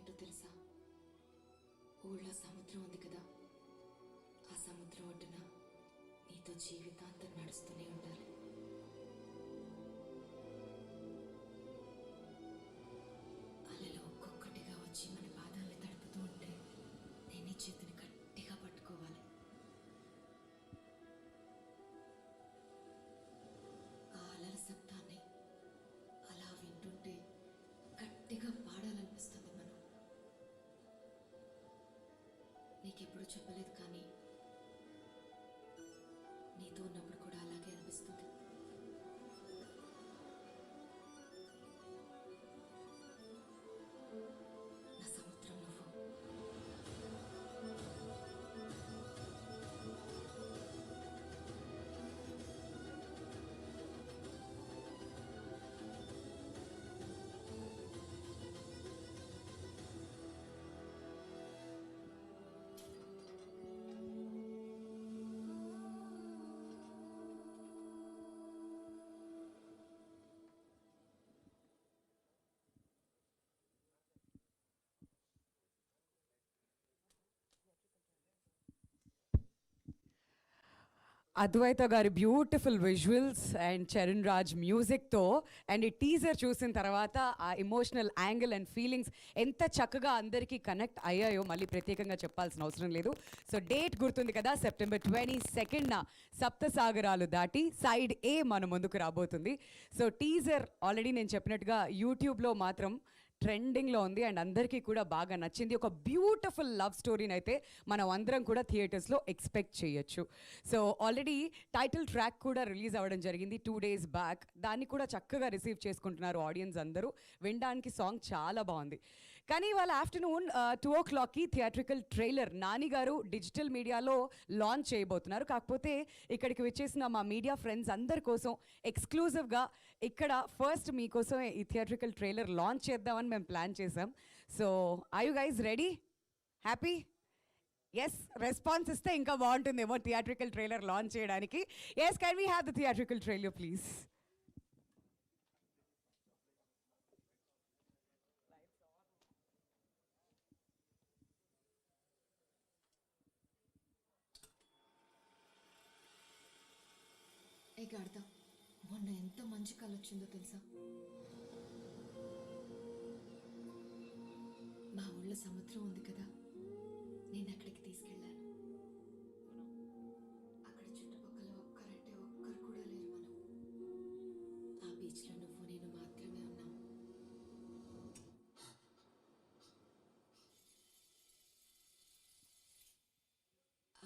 ఏంటో తెలుసా? ఊళ్ళో సముద్రం ఉంది కదా, ఆ సముద్రం ఒడ్డున నీతో జీవితాంతం నడుస్తూనే ఉండాలి. అలలో ఒక్కొక్కటిగా వచ్చి మన పాదాలను తడుపుతూ ఉంటే నేను చేతిని గట్టిగా పట్టుకోవాలి. ఆ అలల శబ్దాన్ని అలా వింటుంటే గట్టిగా పాడాలనిపిస్తుంది. మనం నీకెప్పుడు చెప్పలేదు, కానీ నీతో ఉన్నప్పుడు కూడా అలాగే అనిపిస్తుంది. నా సముద్రం నువ్వు. అద్వైత గారి beautiful visuals and Charan Raj మ్యూజిక్తో అండ్ ఈ టీజర్ చూసిన తర్వాత ఆ ఎమోషనల్ యాంగిల్ అండ్ ఫీలింగ్స్ ఎంత చక్కగా అందరికీ కనెక్ట్ అయ్యాయో మళ్ళీ ప్రత్యేకంగా చెప్పాల్సిన అవసరం లేదు. సో డేట్ గుర్తుంది కదా, September 22nd సప్త సాగరాలు దాటి సైడ్ ఏ మన ముందుకు రాబోతుంది. సో టీజర్ ఆల్రెడీ నేను చెప్పినట్టుగా యూట్యూబ్లో మాత్రం ట్రెండింగ్లో ఉంది అండ్ అందరికీ కూడా బాగా నచ్చింది. ఒక బ్యూటిఫుల్ లవ్ స్టోరీని అయితే మనం అందరం కూడా థియేటర్స్లో ఎక్స్పెక్ట్ చేయొచ్చు. సో ఆల్రెడీ టైటిల్ ట్రాక్ కూడా రిలీజ్ అవ్వడం జరిగింది 2 days బ్యాక్. దాన్ని కూడా చక్కగా రిసీవ్ చేసుకుంటున్నారు ఆడియన్స్ అందరూ. వినడానికి సాంగ్ చాలా బాగుంది. కానీ ఇవాళ ఆఫ్టర్నూన్ 2 o'clockకి థియేట్రికల్ ట్రైలర్ నాని గారు డిజిటల్ మీడియాలో లాంచ్ చేయబోతున్నారు. కాకపోతే ఇక్కడికి వచ్చేసిన మా మీడియా ఫ్రెండ్స్ అందరి కోసం ఎక్స్క్లూజివ్గా ఇక్కడ ఫస్ట్ మీకోసం ఈ థియేట్రికల్ ట్రైలర్ లాంచ్ చేద్దామని మేము ప్లాన్ చేసాం. So are you guys ready? Happy? Yes, response ఇస్తే ఇంకా బాగుంటుందేమో థియేట్రికల్ ట్రైలర్ లాంచ్ చేయడానికి. Yes, can we have the theatrical trailer please? ఏ గాడతా, మొన్న ఎంత మంచి కళ వచ్చిందో తెలుసా? మా ఊళ్ళో సముద్రం ఉంది కదా, నేను అక్కడికి తీసుకెళ్ళాను. అక్కడ చుట్టుపక్కల ఒక్కరంటే ఒక్కరు కూడా లేరు. మనం ఆ బీచ్లో నువ్వు నేను మాత్రమే ఉన్నాం.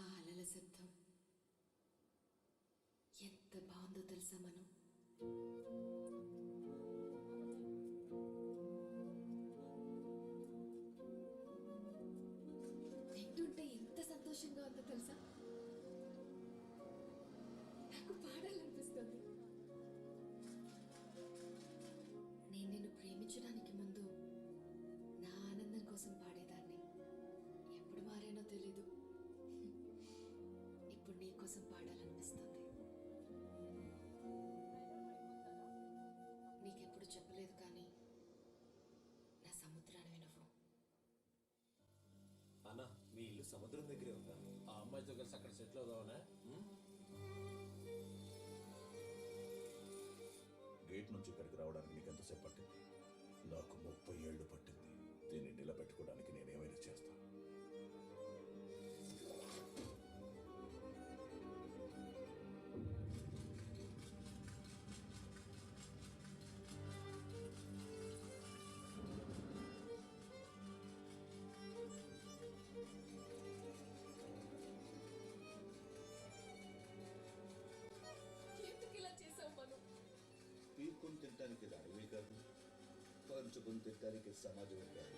ఆ అలల శబ్దం ఎంత బాగుందో తెలుసా? మనం వింటుంటే ఎంత సంతోషంగా ఉందో తెలుసా? నాకు పాడాలనిపిస్తుంది. నేను నిన్ను ప్రేమించడానికి ముందు నా ఆనందం కోసం పాడేదాన్ని. ఎప్పుడు మారానో తెలీదు. ఇప్పుడు నీ కోసం పాడాలనిపిస్తుంది. నీకెప్పుడు చెప్పలేదు, కానీ నా సముద్రాన్ని నువ్వు. అన్నా, మీ ఇల్లు సముద్రం దగ్గరే ఉందా? ఆ అమ్మాయితో కలిసి అక్కడ సెటిల్ అవుదామనే. గేట్ నుంచి ఇక్కడికి రావడానికి నీకు ఎంతసేపు పట్టింది? నాకు 30 ఏళ్ళు పట్టింది. దీన్ని నిలబెట్టుకోవడానికి నేనేమైనా చేస్తాను. ఎందుకు ఇలా చేసావు మనం? పీక్కుని తినడానికి అడవి కాదు, పంచుకుని తినడానికి సమాజం కాదు.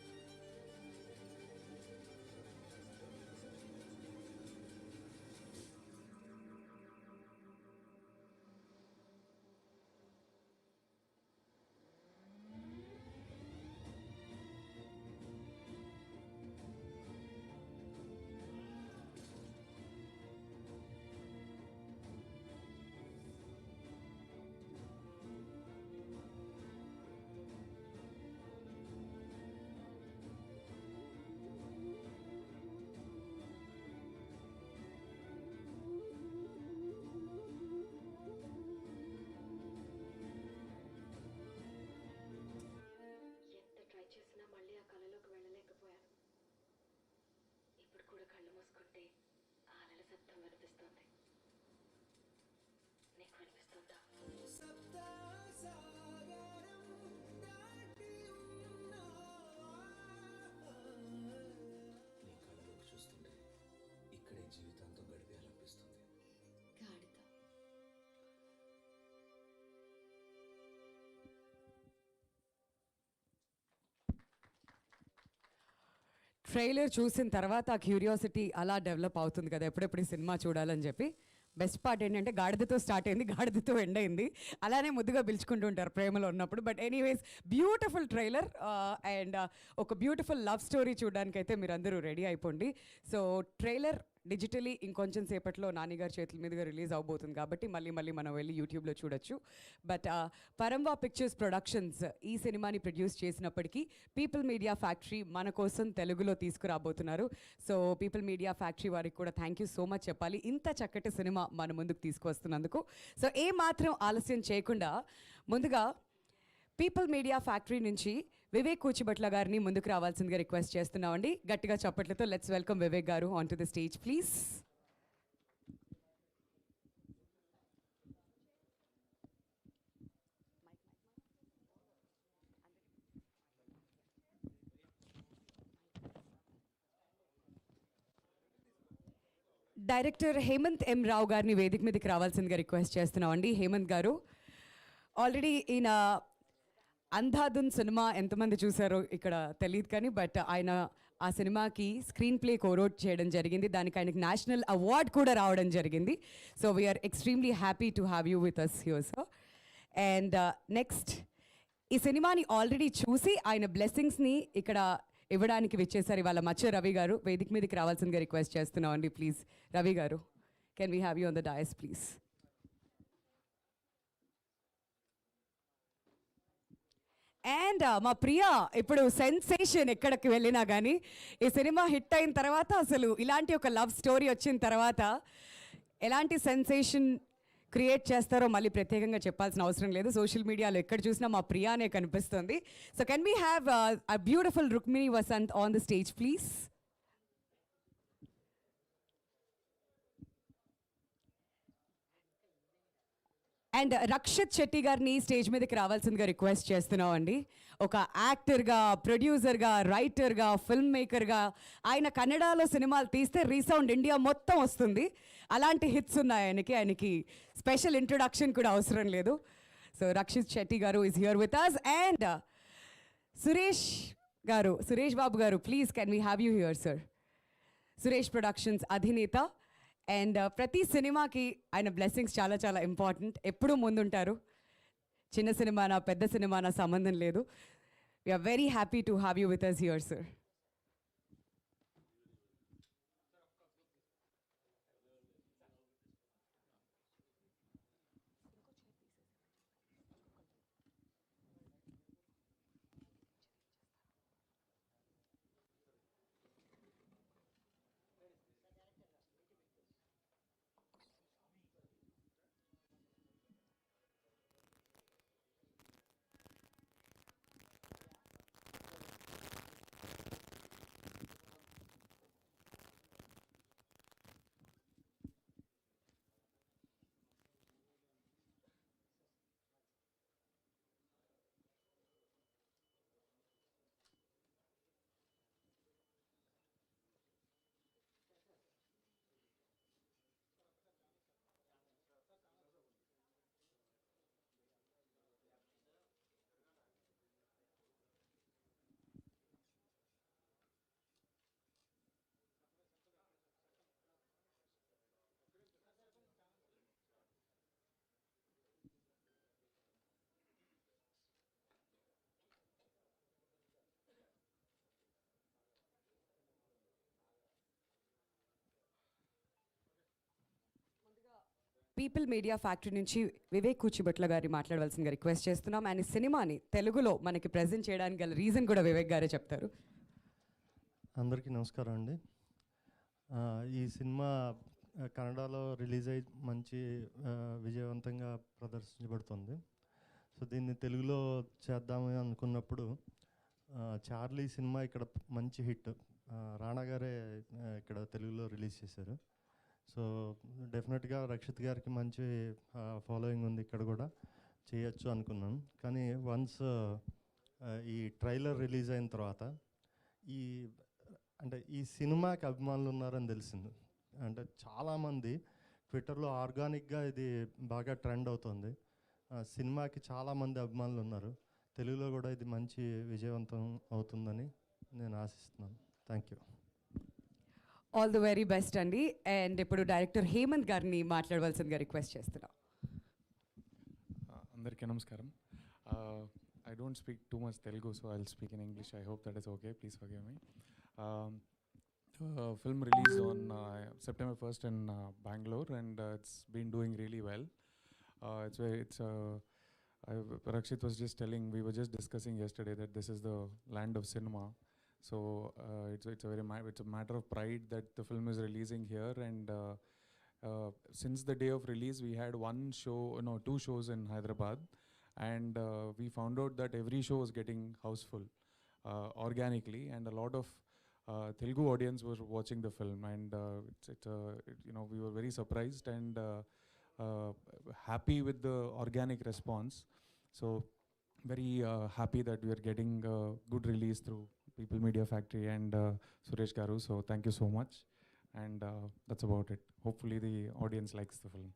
ట్రైలర్ చూసిన తర్వాత ఆ క్యూరియాసిటీ అలా డెవలప్ అవుతుంది కదా, ఎప్పుడెప్పుడు ఈ సినిమా చూడాలని చెప్పి. బెస్ట్ పార్ట్ ఏంటంటే గాడిదతో స్టార్ట్ అయింది, గాడిదతో ఎండ్ అయింది. అలానే ముద్దుగా పిలుచుకుంటూ ఉంటారు ప్రేమలో ఉన్నప్పుడు. But anyways, beautiful trailer and ఒక బ్యూటిఫుల్ లవ్ స్టోరీ చూడడానికి అయితే మీరు అందరూ రెడీ అయిపోండి. సో ట్రైలర్ డిజిటలీ ఇంకొంచెం సేపట్లో నానిగారి చేతుల మీదుగా రిలీజ్ అవబోతుంది కాబట్టి మళ్ళీ మనం వెళ్ళి యూట్యూబ్లో చూడొచ్చు. బట్ పరంవా పిక్చర్స్ ప్రొడక్షన్స్ ఈ సినిమాని ప్రొడ్యూస్ చేసినప్పటికీ పీపుల్ మీడియా ఫ్యాక్టరీ మన కోసం తెలుగులో తీసుకురాబోతున్నారు. సో పీపుల్ మీడియా ఫ్యాక్టరీ వారికి కూడా థ్యాంక్ యూ సో మచ్ చెప్పాలి, ఇంత చక్కటి సినిమా మన ముందుకు తీసుకువస్తున్నందుకు. సో ఏ మాత్రం ఆలస్యం చేయకుండా ముందుగా పీపుల్ మీడియా ఫ్యాక్టరీ నుంచి వివేక్ కూచిభట్ల గారిని ముందుకు రావాల్సిందిగా రిక్వెస్ట్ చేస్తున్నామండి. గట్టిగా చప్పట్లతో let's welcome Vivek garu on to the stage please. Director Hemanth M Rao గారిని వేదిక మీదకి రావాల్సిందిగా రిక్వెస్ట్ చేస్తున్నామండి. హేమంత్ గారు ఆల్రెడీ ఈయన అంధాధున్ సినిమా ఎంతమంది చూసారో ఇక్కడ తెలియదు కానీ, బట్ ఆయన ఆ సినిమాకి స్క్రీన్ ప్లే కోరోట్ చేయడం జరిగింది. దానికి ఆయనకి నేషనల్ అవార్డ్ కూడా రావడం జరిగింది. So we are extremely happy to have you with us here sir. And next, ఈ సినిమాని ఆల్రెడీ చూసి ఆయన బ్లెస్సింగ్స్ని ఇక్కడ ఇవ్వడానికి విచ్చేసారు ఇవాళ మచ్చ రవి గారు. వేదిక మీదకి రావాల్సిందిగా రిక్వెస్ట్ చేస్తున్నామండి ప్లీజ్. రవి గారు, can we have you on the dais please. And మా ప్రియా ఇప్పుడు సెన్సేషన్ ఎక్కడికి వెళ్ళినా కానీ, ఈ సినిమా హిట్ అయిన తర్వాత అసలు ఇలాంటి ఒక లవ్ స్టోరీ వచ్చిన తర్వాత ఎలాంటి సెన్సేషన్ క్రియేట్ చేస్తారో మళ్ళీ ప్రత్యేకంగా చెప్పాల్సిన అవసరం లేదు. సోషల్ మీడియాలో ఎక్కడ చూసినా మా ప్రియానే కనిపిస్తుంది. So can we have a beautiful Rukmini Vasanth on the stage please. And Rakshit Shetty గారిని స్టేజ్ మీదకి రావాల్సిందిగా రిక్వెస్ట్ చేస్తున్నాం అండి. ఒక యాక్టర్గా, ప్రొడ్యూసర్గా, రైటర్గా, ఫిల్మ్ మేకర్గా ఆయన కన్నడలో సినిమాలు తీస్తే రీసౌండ్ ఇండియా మొత్తం వస్తుంది. అలాంటి హిట్స్ ఉన్నాయి ఆయనకి స్పెషల్ ఇంట్రొడక్షన్ కూడా అవసరం లేదు. So Rakshit Shetty garu is here with us. And Suresh Babu garu please can we have you here sir. Suresh productions అధినేత. అండ్ ప్రతి సినిమాకి ఆయన బ్లెస్సింగ్స్ చాలా చాలా ఇంపార్టెంట్. ఎప్పుడూ ముందుంటారు. చిన్న సినిమానా పెద్ద సినిమానా సంబంధం లేదు. We are very happy to have you with us here sir. People Media Factory నుంచి వివేక్ కూచిభట్ల గారి మాట్లాడవలసిందిగా రిక్వెస్ట్ చేస్తున్నాం. ఆయన సినిమాని తెలుగులో మనకి ప్రజెంట్ చేయడానికి గల రీజన్ కూడా వివేక్ గారే చెప్తారు. అందరికీ నమస్కారం అండి. ఈ సినిమా కన్నడలో రిలీజ్ అయ్యి మంచి విజయవంతంగా ప్రదర్శించబడుతుంది. సో దీన్ని తెలుగులో చేద్దామని అనుకున్నప్పుడు చార్లీ సినిమా ఇక్కడ మంచి హిట్, రాణా గారే ఇక్కడ తెలుగులో రిలీజ్ చేశారు. సో డెఫినెట్గా రక్షిత్ గారికి మంచి ఫాలోయింగ్ ఉంది, ఇక్కడ కూడా చేయొచ్చు అనుకున్నాను. కానీ వన్స్ ఈ ట్రైలర్ రిలీజ్ అయిన తర్వాత ఈ సినిమాకి అభిమానులు ఉన్నారని తెలిసింది. అంటే చాలామంది ట్విట్టర్లో ఆర్గానిక్గా ఇది బాగా ట్రెండ్ అవుతుంది. సినిమాకి చాలామంది అభిమానులు ఉన్నారు. తెలుగులో కూడా ఇది మంచి విజయవంతం అవుతుందని నేను ఆశిస్తున్నాను. Thank you. All the very best అండి. అండ్ ఇప్పుడు డైరెక్టర్ హేమంత్ గారిని మాట్లాడవలసిందిగా రిక్వెస్ట్ చేస్తున్నాం. అందరికీ నమస్కారం. I don't speak too much Telugu, so I'll speak in English. I hope that is okay. Please forgive me. The film released on September 1st in Bangalore, and it's been doing really well. Rakshit was just telling, we were just discussing yesterday that this is the land of cinema. So it's a matter of pride that the film is releasing here, and since the day of release we had two shows in Hyderabad, and we found out that every show was getting houseful organically, and a lot of Telugu audience were watching the film, and we were very surprised and happy with the organic response. So very happy that we are getting good release through People Media Factory and Suresh Garu. So thank you so much, and that's about it. Hopefully the audience likes the film.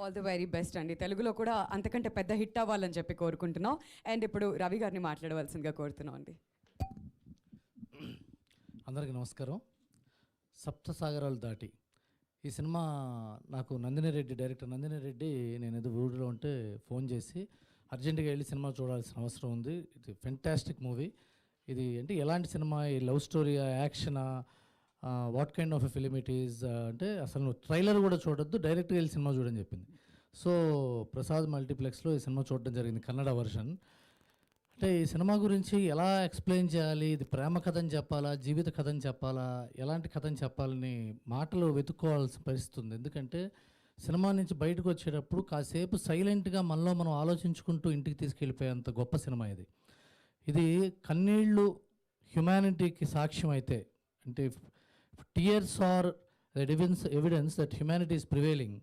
All the very best అండి. తెలుగులో కూడా అంతకంటే పెద్ద hit అవ్వాలని చెప్పి కోరుకుంటున్నాం. And ఇప్పుడు రవి గారిని మాట్లాడవలసిందిగా కోరుతున్నాం అండి. అందరికీ నమస్కారం. సప్త సాగరాలు దాటి ఈ సినిమా నాకు డైరెక్టర్ నందిని రెడ్డి నేను ఏదో ఊరిలో ఉంటే ఫోన్ చేసి అర్జెంటుగా వెళ్ళి సినిమా చూడాల్సిన అవసరం ఉంది, ఇది ఫెంటాస్టిక్ మూవీ, ఇది అంటే ఎలాంటి సినిమా, ఈ లవ్ స్టోరీ, యాక్షనా, what kind of a film it is అంటే అసలు నువ్వు ట్రైలర్ కూడా చూడొద్దు, డైరెక్ట్గా వెళ్ళి సినిమా చూడని చెప్పింది. సో ప్రసాద్ మల్టీప్లెక్స్లో ఈ సినిమా చూడడం జరిగింది, కన్నడ వర్షన్. అంటే ఈ సినిమా గురించి ఎలా ఎక్స్ప్లెయిన్ చేయాలి, ఇది ప్రేమ కథని చెప్పాలా, జీవిత కథని చెప్పాలా, ఎలాంటి కథని చెప్పాలని మాటలు వెతుక్కోవాల్సిన పరిస్థితి ఉంది. ఎందుకంటే సినిమా నుంచి బయటకు వచ్చేటప్పుడు కాసేపు సైలెంట్గా మనలో మనం ఆలోచించుకుంటూ ఇంటికి తీసుకెళ్ళిపోయేంత గొప్ప సినిమా ఇది. ఇది కన్నీళ్ళు హ్యుమానిటీకి సాక్ష్యం అయితే, అంటే tears are the evidence that humanity is prevailing.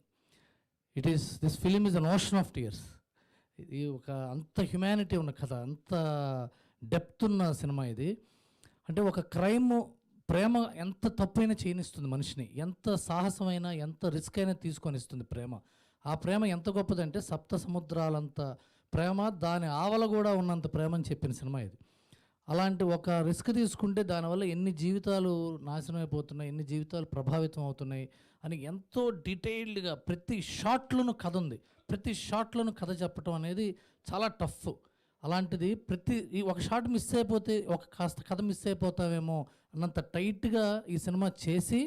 This film is an ocean of tears. ఇది ఒక అంత హ్యుమానిటీ ఉన్న కథ, అంత డెప్త్ ఉన్న సినిమా ఇది. అంటే ఒక ప్రేమ ఎంత తప్పైనా చేయనిస్తుంది మనిషిని, ఎంత సాహసమైనా ఎంత రిస్క్ అయినా తీసుకొని ఇస్తుంది ప్రేమ. ఆ ప్రేమ ఎంత గొప్పదంటే సప్త సముద్రాలంత ప్రేమ, దాని ఆవల కూడా ఉన్నంత ప్రేమ అని చెప్పిన సినిమా ఇది. అలాంటి ఒక రిస్క్ తీసుకుంటే దానివల్ల ఎన్ని జీవితాలు నాశనం అయిపోతున్నాయి, ఎన్ని జీవితాలు ప్రభావితం అవుతున్నాయి అని ఎంతో డీటెయిల్డ్గా ప్రతి షాట్లోనూ కథ ఉంది, ప్రతి షాట్లోనూ కథ చెప్పడం అనేది చాలా టఫ్. అలాంటిది ఒక షాట్ మిస్ అయిపోతే కాస్త కథ మిస్ అయిపోతామేమో అన్నంత టైట్గా ఈ సినిమా చేసి,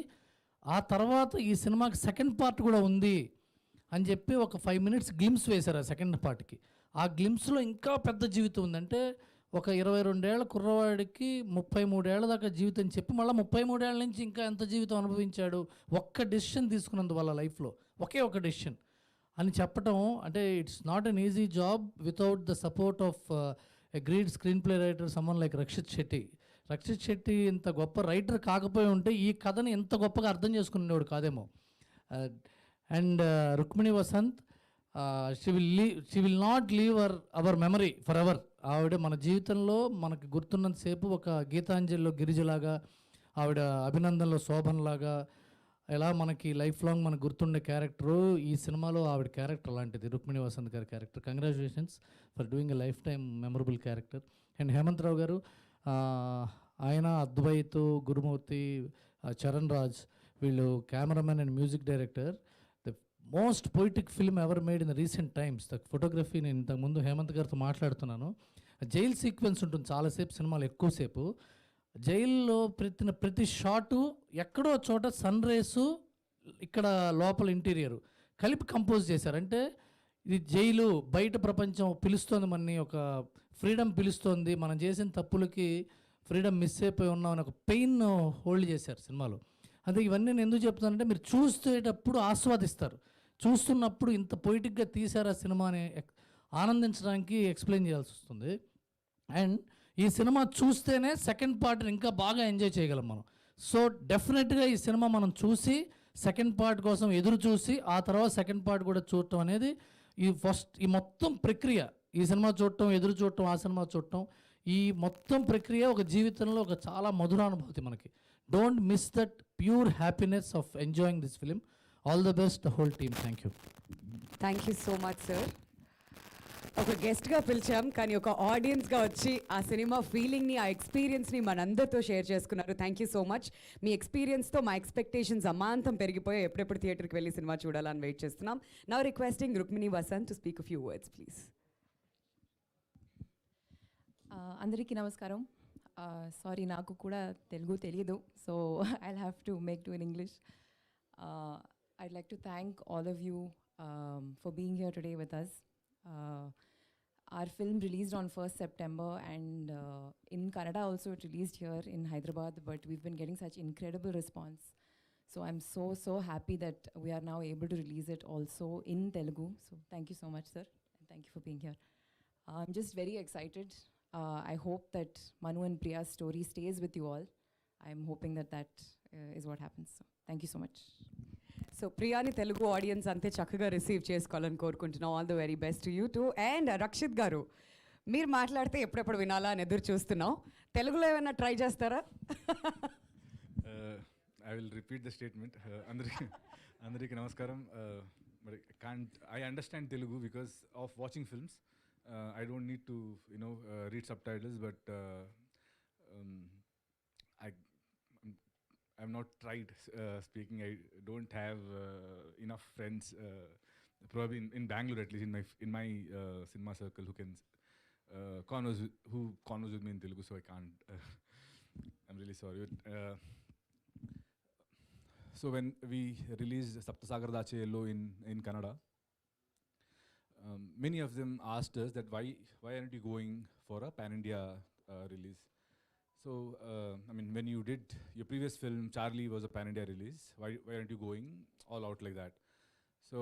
ఆ తర్వాత ఈ సినిమాకి సెకండ్ పార్ట్ కూడా ఉంది అని చెప్పి ఒక 5 minutes గ్లిమ్స్ వేశారు ఆ సెకండ్ పార్ట్కి. ఆ గ్లిమ్స్లో ఇంకా పెద్ద జీవితం ఉందంటే ఒక 22 ఏళ్ల కుర్రవాడికి 33 ఏళ్ల దాకా జీవితం చెప్పి మళ్ళీ 33 ఏళ్ల నుంచి ఇంకా ఎంత జీవితం అనుభవించాడు ఒక్క డెసిషన్ తీసుకున్నందువల్ల లైఫ్లో, ఒకే ఒక డెసిషన్ అని చెప్పటం. అంటే it's not an easy job without the support of a great screenplay writer someone like Rakshit Shetty. Rakshit Shetty ఇంత గొప్ప రైటర్ కాకపోయి ఉంటే ఈ కథని ఎంత గొప్పగా అర్థం చేసుకునేవాడు కాదేమో. And Rukmini Vasanth, she will not leave our memory for ever. ఆవిడ మన జీవితంలో మనకు గుర్తున్నంతసేపు ఒక గీతాంజలిలో గిరిజలాగా, ఆవిడ అభినందనలో శోభన్లాగా, ఎలా మనకి లైఫ్ లాంగ్ మనకు గుర్తుండే క్యారెక్టరు ఈ సినిమాలో ఆవిడ క్యారెక్టర్ అలాంటిది, రుక్మిణి వసంత్ గారి character. Congratulations for doing a lifetime memorable character. And Hemanth Rao garu, ఆయన అద్వైత్, గురుమూర్తి, చరణ్ రాజ్, వీళ్ళు cameraman and music director. Most poetic film ever made in the recent times. The photography, నేను ఇంతకుముందు హేమంత్ గారితో మాట్లాడుతున్నాను, జైల్ సీక్వెన్స్ ఉంటుంది చాలాసేపు సినిమాలో, ఎక్కువసేపు జైల్లో ప్రతి షాటు ఎక్కడో చోట సన్ రేసు, ఇక్కడ లోపల ఇంటీరియరు కలిపి కంపోజ్ చేశారు. అంటే ఇది జైలు, బయట ప్రపంచం పిలుస్తోంది మనని, ఒక ఫ్రీడమ్ పిలుస్తోంది, మనం చేసిన తప్పులకి ఫ్రీడమ్ మిస్ అయిపోయి ఉన్నాం అని ఒక పెయిన్ హోల్డ్ చేశారు సినిమాలో. అదే ఇవన్నీ నేను ఎందుకు చెప్తానంటే మీరు చూసేటప్పుడు ఆస్వాదిస్తారు, చూస్తున్నప్పుడు ఇంత పొయిటిక్గా తీశారు ఆ సినిమాని ఆనందించడానికి ఎక్స్ప్లెయిన్ చేయాల్సి వస్తుంది. అండ్ ఈ సినిమా చూస్తేనే సెకండ్ పార్ట్ని ఇంకా బాగా ఎంజాయ్ చేయగలం మనం. సో డెఫినెట్గా ఈ సినిమా మనం చూసి సెకండ్ పార్ట్ కోసం ఎదురు చూసి ఆ తర్వాత సెకండ్ పార్ట్ కూడా చూడటం అనేది ఈ మొత్తం ప్రక్రియ, ఈ సినిమా చూడటం, ఎదురు చూడటం, ఆ సినిమా చూడటం, ఈ మొత్తం ప్రక్రియ ఒక జీవితంలో ఒక చాలా మధురానుభూతి మనకి. Don't miss that pure happiness of enjoying this film. All the best the whole team. Thank you. Thank you so much sir. ఒక గెస్ట్గా పిలిచాం కానీ ఒక ఆడియన్స్గా వచ్చి ఆ సినిమా ఫీలింగ్ని ఆ ఎక్స్పీరియన్స్ని మనందరితో షేర్ చేసుకున్నారు. Thank you so much. మీ ఎక్స్పీరియన్స్తో మా ఎక్స్పెక్టేషన్స్ అమాంతం పెరిగిపోయి ఎప్పుడెప్పుడు థియేటర్కి వెళ్ళి సినిమా చూడాలని వెయిట్ చేస్తున్నాం. Now requesting Rukmini Vasanth to speak a few words please. అందరికీ నమస్కారం. సారీ, నాకు కూడా తెలుగు తెలియదు, so I'll have to make do in English. I'd like to thank all of you for being here today with us. Our film released on 1st September, and in Kannada also it released here in Hyderabad, but we've been getting such incredible response. So I'm so happy that we are now able to release it also in Telugu. So thank you so much, sir, and thank you for being here. I'm just very excited. I hope that Manu and Priya's story stays with you all. I'm hoping that is what happens. So thank you so much. So ప్రియాని Telugu audience అంతే చక్కగా receive చేసుకోవాలని కోరుకుంటున్నాం. All the very best you too. And Rakshit గారు, మీరు మాట్లాడితే ఎప్పుడెప్పుడు వినాలా అని ఎదురు చూస్తున్నాం. తెలుగులో ఏమైనా ట్రై చేస్తారా? I will repeat the statement. అందరికీ నమస్కారం. మరి I understand Telugu because of watching films. I don't need to, read subtitles, but I've not tried speaking. I don't have enough friends, probably in Bangalore at least, in my cinema circle, who can converse with me in Telugu, so I can't. I'm really sorry. So when we released Sapta Sagaralu Dhaati in Kannada, many of them asked us that why aren't you going for a pan-India release? So, when you did your previous film, Charlie was a pan-India release. Why aren't you going all out like that? So,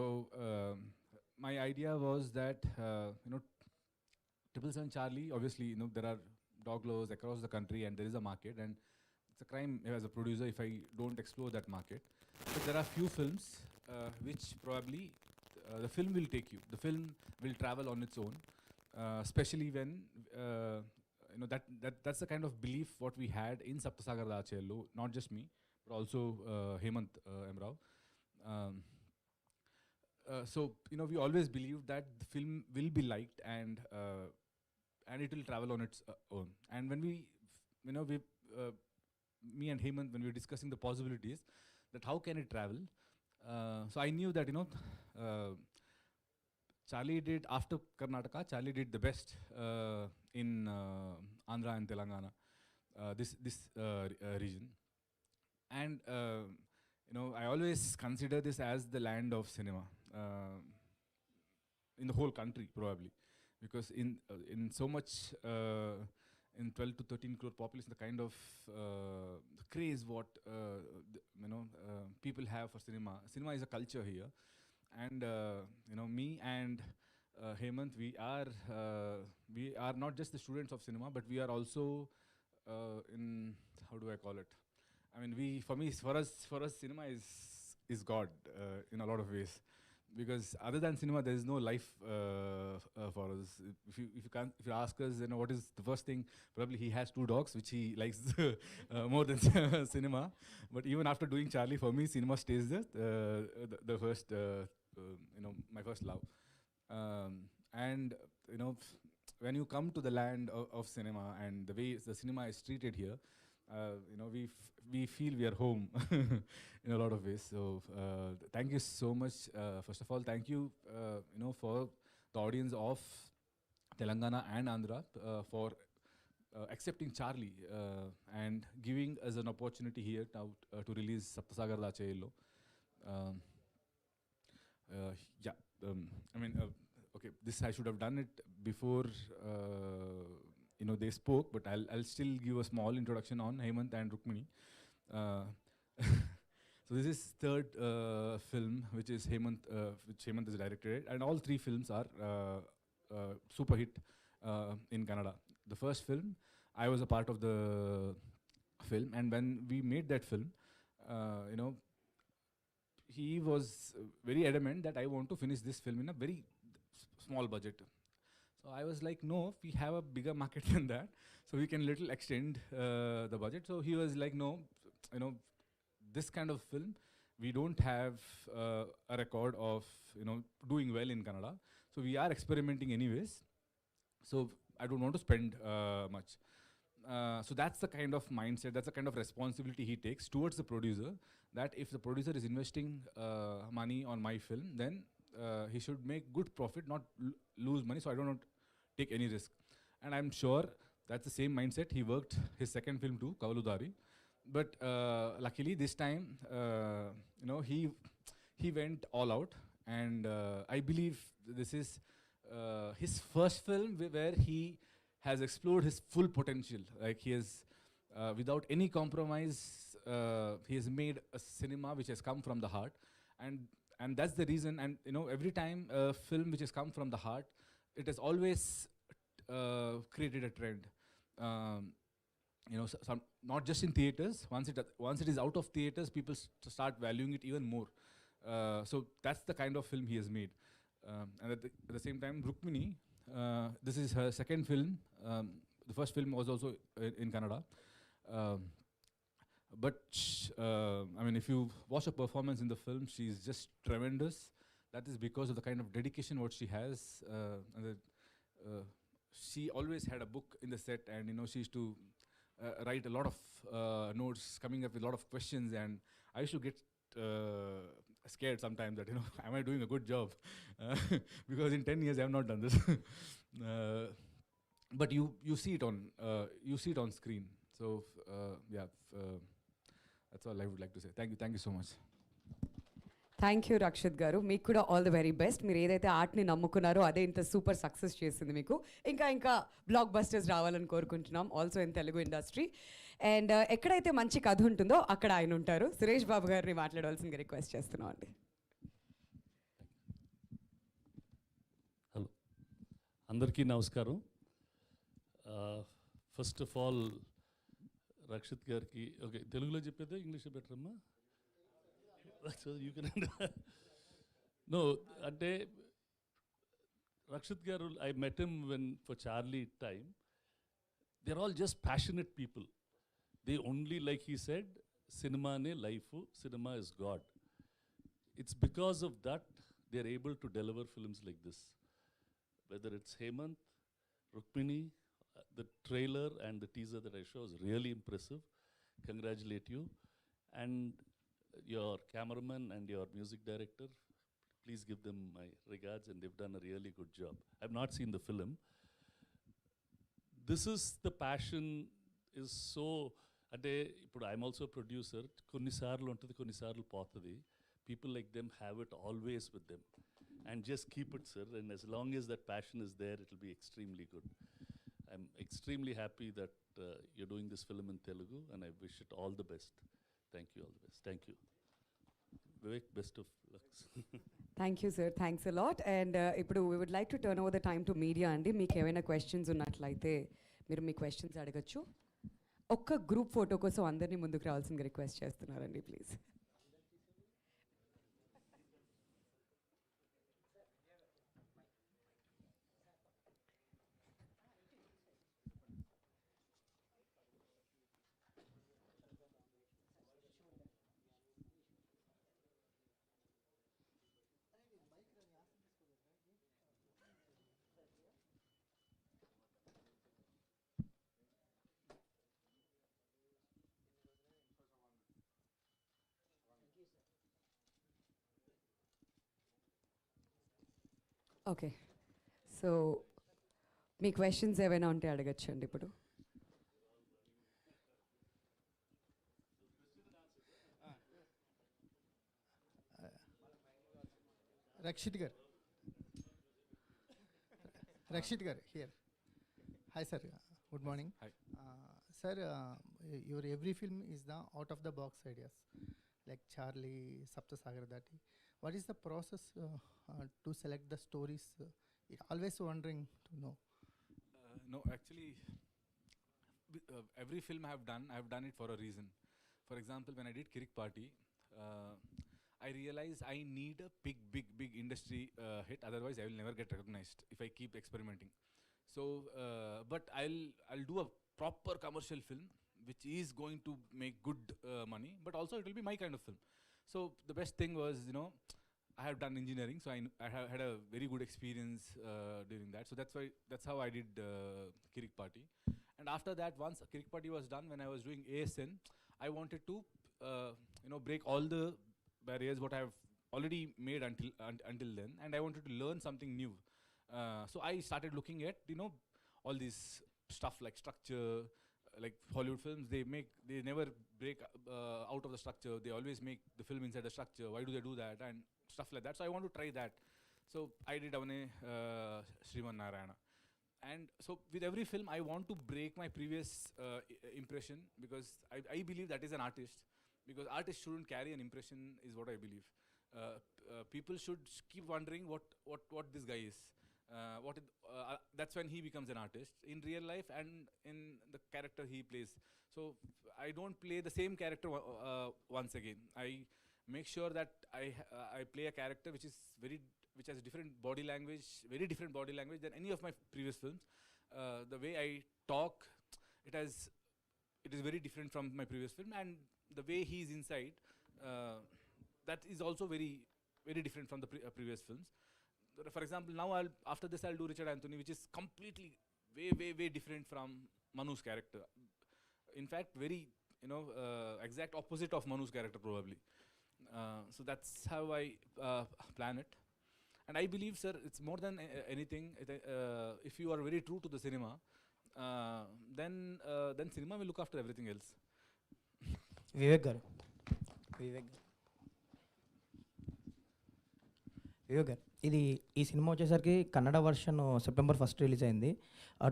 my idea was that, 777 Charlie, obviously, there are dog lovers across the country and there is a market, and it's a crime as a producer if I don't explore that market. But there are few films which probably the film will take you. The film will travel on its own, especially when that's the kind of belief what we had in Sapta Sagaralu Dhaati, not just me, but also Hemant Emrao. So we always believed that the film will be liked and it will travel on its own. And when we me and Hemant, when we were discussing the possibilities that how can it travel, so I knew that Charlie did, after Karnataka, Charlie did the best in Andhra and Telangana, this region. And I always consider this as the land of cinema in the whole country, probably, because in so much in 12 to 13 crore population, the kind of craze what people have for cinema. Cinema is a culture here. And me and Hemant, we are not just the students of cinema, but we are also in, how do I call it? For us, cinema is God in a lot of ways, because other than cinema, there is no life for us. If you ask us, what is the first thing? Probably he has 2 dogs, which he likes more than cinema. But even after doing Charlie, for me, cinema stays the first. My first love. And when you come to the land of cinema and the way the cinema is treated here, we feel we are home in a lot of ways. So thank you so much. First of all, thank you for the audience of Telangana and Andhra for accepting Charlie and giving us an opportunity here now to release Sapta Sagaralu Dhaati. Okay, this I should have done it before they spoke, but I'll still give a small introduction on Hemant and Rukmini. So this is third film which Hemant has directed, and all 3 films are super hit in Kannada. The first film, I was a part of the film, and when we made that film, he was very adamant that I want to finish this film in a very small budget. So I was like, no, we have a bigger market than that, so we can little extend the budget. So he was like, no, this kind of film, we don't have a record of doing well in Kannada, so we are experimenting anyways. So I don't want to spend much. So that's the kind of mindset, that's the kind of responsibility he takes towards the producer, that if the producer is investing money on my film, then he should make good profit, not lose money, so I don't want to take any risk. And I'm sure that's the same mindset he worked his second film too, Kavalu Dhaati. But luckily this time, he went all out, and I believe this is his first film where he has explored his full potential. Like he has, without any compromise, he has made a cinema which has come from the heart, and that's the reason. And every time a film which has come from the heart, it has always created a trend. Not just in theaters. Once it is out of theaters, people start valuing it even more. So that's the kind of film he has made. And at the same time, Rukmini, this is her second film. The first film was also in Kannada. But if you watch her performance in the film, she's just tremendous. That is because of the kind of dedication what she has. She always had a book in the set, and she used to write a lot of notes, coming up with a lot of questions, and I used to get scared sometimes that am I doing a good job? Because in 10 years I have not done this. But you see it on screen. So that's all I would like to say. Thank you so much. Thank you Rakshit garu. మీకు కూడా all the very best. మీరు ఏదైతే ఆర్ట్ని నమ్ముకున్నారో అదే ఇంత super success చేసింది మీకు. ఇంకా black busters రావాలని కోరుకుంటున్నాం, also in Telugu industry. And ఎక్కడైతే మంచి కథ ఉంటుందో అక్కడ ఆయన ఉంటారు. సురేష్ బాబు గారిని మాట్లాడవలసిందిగా రిక్వెస్ట్ చేస్తున్నాం అండి. హలో, అందరికీ నమస్కారం. ఫస్ట్ ఆఫ్ ఆల్ రక్షిత్ గారికి, ఓకే తెలుగులో చెప్పేదే ఇంగ్లీష్ బెటర్ అమ్మా? So you can no, ante Rakshit garu, I met him when for Charlie time. They're all just passionate people. They only, like he said, cinema ne life, cinema is God. It's because of that they're able to deliver films like this. Whether it's Hemant, Rukmini, the trailer and the teaser that I show is really impressive. Congratulate you. And your cameraman and your music director, please give them my regards, and they've done a really good job. I've not seen the film. This is the passion is so, ante ipudu I'm also a producer. Konni saarlu untadi, konni saarlu potadi. People like them have it always with them, and just keep it, sir, and as long as that passion is there, it will be extremely good. I'm extremely happy that you're doing this film in Telugu, and I wish it all the best. Thank you, all the best. Thank you. Vivek, best of luck. Thank you sir, thanks a lot. And ఇప్పుడు we would like to turn over the time to media అండి. మీకు ఏమైనా questions ఉన్నట్లయితే మీరు మీ questions అడగచ్చు. ఒక్క group photo కోసం అందరినీ ముందుకు రావాల్సిందిగా రిక్వెస్ట్ చేస్తున్నారండి, please. Okay, so me questions ఏమైనా ఉంటే అడగచ్చండి ఇప్పుడు. Rakshit gar here. Hi sir, good morning. Hi. Sir, your every film is the out of the box ideas, like Charlie, Sapta Sagaralu Dhaati. What is the process to select the stories? Always wondering to know. No, actually, every film I have done it for a reason. For example, when I did Kirik Party, I realized I need a big industry hit. Otherwise, I will never get recognized if I keep experimenting. So, but I'll do a proper commercial film which is going to make good money, but also it will be my kind of film. So the best thing was, I have done engineering, so I have had a very good experience during that. So that's how I did Kirik Party. And after that, once Kirik Party was done, when I was doing ASN, I wanted to break all the barriers what I have already made until then, and I wanted to learn something new. So I started looking at all this stuff like structure, like Hollywood films. They never break out of the structure. They always make the film inside the structure. Why do they do that and stuff like that? So I want to try that. So I did Avane Sriman Narayana. And so with every film, I want to break my previous impression, because I believe that is an artist. Because artists shouldn't carry an impression, is what I believe. People should keep wondering what this guy is. That's when he becomes an artist in real life and in the character he plays. So I don't play the same character once again. I make sure that I play a character which has different body language, very different body language than any of my previous films. The way I talk, it is very different from my previous film, and the way he is inside, that is also very, very different from the previous films. For example, now after this I'll do Richard Anthony, which is completely way different from Manu's character. In fact, very exact opposite of Manu's character probably. So that's how I plan it. And I believe, sir, it's more than anything. If you are very true to the cinema, then cinema will look after everything else. Vivek గారు ఇది ఈ cinema వచ్చేసరికి Kannada version September 1 release అయింది.